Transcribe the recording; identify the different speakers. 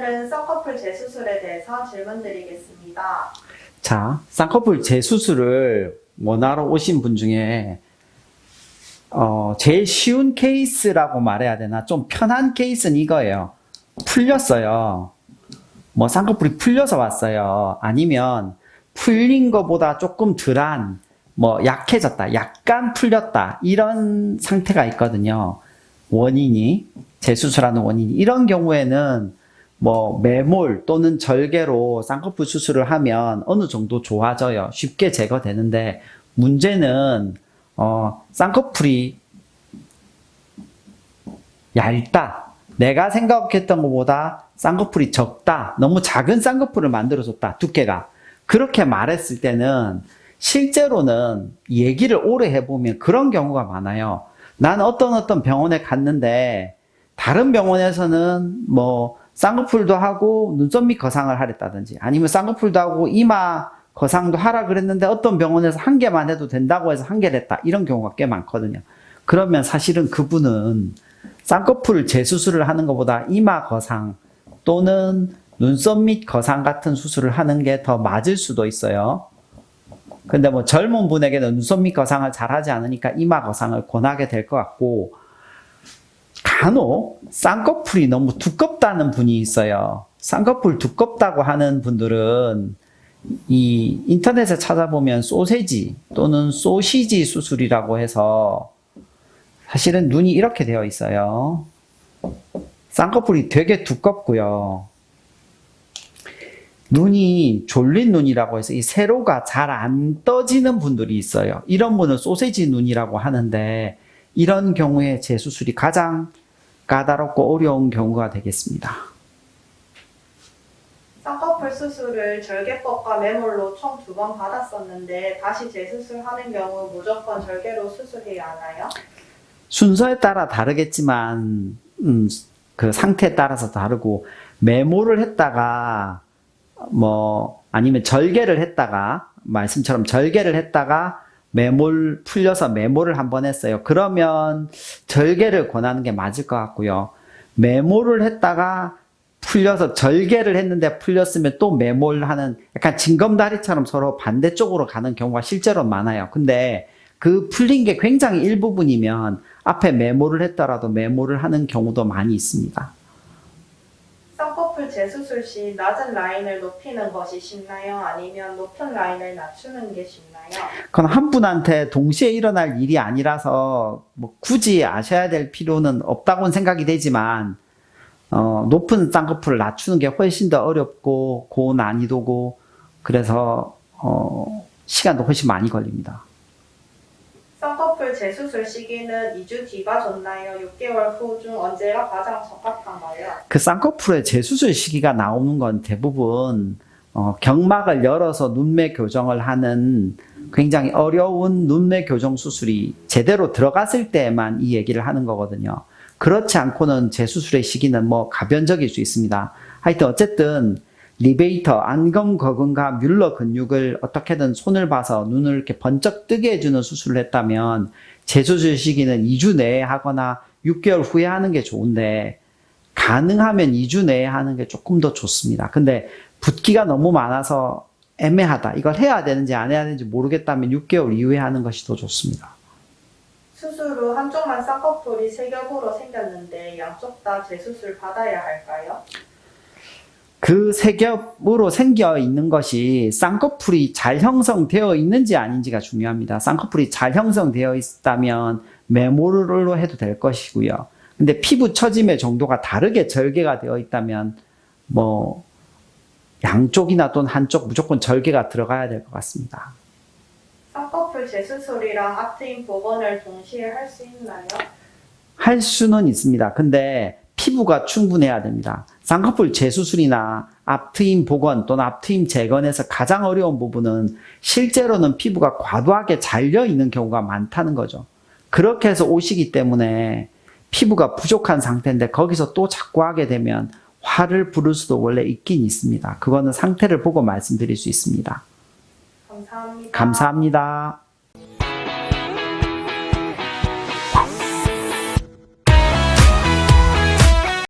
Speaker 1: 오늘은 쌍꺼풀 재수술에 대해서 질문드리겠습니다.
Speaker 2: 자, 쌍꺼풀 재수술을 원하러 오신 분 중에 제일 쉬운 케이스라고 말해야 되나? 좀 편한 케이스는 이거예요. 풀렸어요. 뭐 쌍꺼풀이 풀려서 왔어요. 아니면 풀린 것보다 조금 덜한, 뭐 약해졌다, 약간 풀렸다, 이런 상태가 있거든요. 원인이, 재수술하는 원인이. 이런 경우에는 뭐 매몰 또는 절개로 쌍꺼풀 수술을 하면 어느 정도 좋아져요. 쉽게 제거되는데, 문제는 쌍꺼풀이 얇다, 내가 생각했던 것보다 쌍꺼풀이 적다, 너무 작은 쌍꺼풀을 만들어줬다, 두께가. 그렇게 말했을 때는 실제로는 얘기를 오래 해보면 그런 경우가 많아요. 나는 어떤 병원에 갔는데 다른 병원에서는 뭐 쌍꺼풀도 하고 눈썹 밑 거상을 하랬다든지, 아니면 쌍꺼풀도 하고 이마 거상도 하라 그랬는데 어떤 병원에서 한 개만 해도 된다고 해서 한 개를 했다, 이런 경우가 꽤 많거든요. 그러면 사실은 그분은 쌍꺼풀 재수술을 하는 것보다 이마 거상 또는 눈썹 밑 거상 같은 수술을 하는 게 더 맞을 수도 있어요. 근데 뭐 젊은 분에게는 눈썹 밑 거상을 잘 하지 않으니까 이마 거상을 권하게 될 것 같고, 간혹 쌍꺼풀이 너무 두껍다는 분이 있어요. 쌍꺼풀 두껍다고 하는 분들은 이 인터넷에 찾아보면 소세지 또는 소시지 수술이라고 해서, 사실은 눈이 이렇게 되어 있어요. 쌍꺼풀이 되게 두껍고요. 눈이 졸린 눈이라고 해서 이 세로가 잘 안 떠지는 분들이 있어요. 이런 분은 소세지 눈이라고 하는데, 이런 경우에 재수술이 가장 까다롭고 어려운 경우가 되겠습니다.
Speaker 1: 쌍꺼풀 수술을 절개법과 매몰로 총 2번 받았었는데 다시 재수술하는 경우 무조건 절개로 수술해야 하나요?
Speaker 2: 순서에 따라 다르겠지만 그 상태에 따라서 다르고, 매몰을 했다가 뭐 아니면 절개를 했다가, 말씀처럼 절개를 했다가 매몰 풀려서 매몰을 한번 했어요. 그러면 절개를 권하는 게 맞을 것 같고요. 매몰을 했다가 풀려서 절개를 했는데 풀렸으면 또 매몰하는, 약간 징검다리처럼 서로 반대쪽으로 가는 경우가 실제로 많아요. 근데 그 풀린 게 굉장히 일부분이면 앞에 매몰을 했더라도 매몰을 하는 경우도 많이 있습니다.
Speaker 1: 쌍꺼풀 재수술 시 낮은 라인을 높이는 것이 쉽나요? 아니면 높은 라인을 낮추는 게 쉽나요?
Speaker 2: 그건 한 분한테 동시에 일어날 일이 아니라서 뭐 굳이 아셔야 될 필요는 없다고는 생각이 되지만, 높은 쌍꺼풀을 낮추는 게 훨씬 더 어렵고 고난이도고, 그래서 시간도 훨씬 많이 걸립니다.
Speaker 1: 쌍꺼풀 재수술 시기는 2주 뒤가 좋나요? 6개월 후 중 언제가 가장 적합한가요?
Speaker 2: 그 쌍꺼풀의 재수술 시기가 나오는 건 대부분 경막을 열어서 눈매 교정을 하는 굉장히 어려운 눈매 교정 수술이 제대로 들어갔을 때만 이 얘기를 하는 거거든요. 그렇지 않고는 재수술의 시기는 뭐 가변적일 수 있습니다. 하여튼 어쨌든 리베이터, 안검거근과 뮬러 근육을 어떻게든 손을 봐서 눈을 이렇게 번쩍 뜨게 해주는 수술을 했다면 재수술 시기는 2주 내에 하거나 6개월 후에 하는 게 좋은데, 가능하면 2주 내에 하는 게 조금 더 좋습니다. 근데 붓기가 너무 많아서 애매하다, 이걸 해야 되는지 안 해야 되는지 모르겠다면 6개월 이후에 하는 것이 더 좋습니다.
Speaker 1: 수술 후 한쪽만 쌍꺼풀이 세 겹으로 생겼는데 양쪽 다 재수술 받아야 할까요?
Speaker 2: 그 세 겹으로 생겨 있는 것이 쌍꺼풀이 잘 형성되어 있는지 아닌지가 중요합니다. 쌍꺼풀이 잘 형성되어 있다면 매몰로 해도 될 것이고요. 근데 피부 처짐의 정도가 다르게 절개가 되어 있다면 뭐 양쪽이나 또는 한쪽 무조건 절개가 들어가야 될 것 같습니다.
Speaker 1: 쌍꺼풀 재수술이랑 앞트임 복원을 동시에 할 수 있나요?
Speaker 2: 할 수는 있습니다. 근데 피부가 충분해야 됩니다. 쌍꺼풀 재수술이나 앞트임 복원 또는 앞트임 재건에서 가장 어려운 부분은 실제로는 피부가 과도하게 잘려 있는 경우가 많다는 거죠. 그렇게 해서 오시기 때문에 피부가 부족한 상태인데 거기서 또 자꾸 하게 되면 화를 부를 수도 원래 있긴 있습니다. 그거는 상태를 보고 말씀드릴 수 있습니다.
Speaker 1: 감사합니다.
Speaker 2: 감사합니다.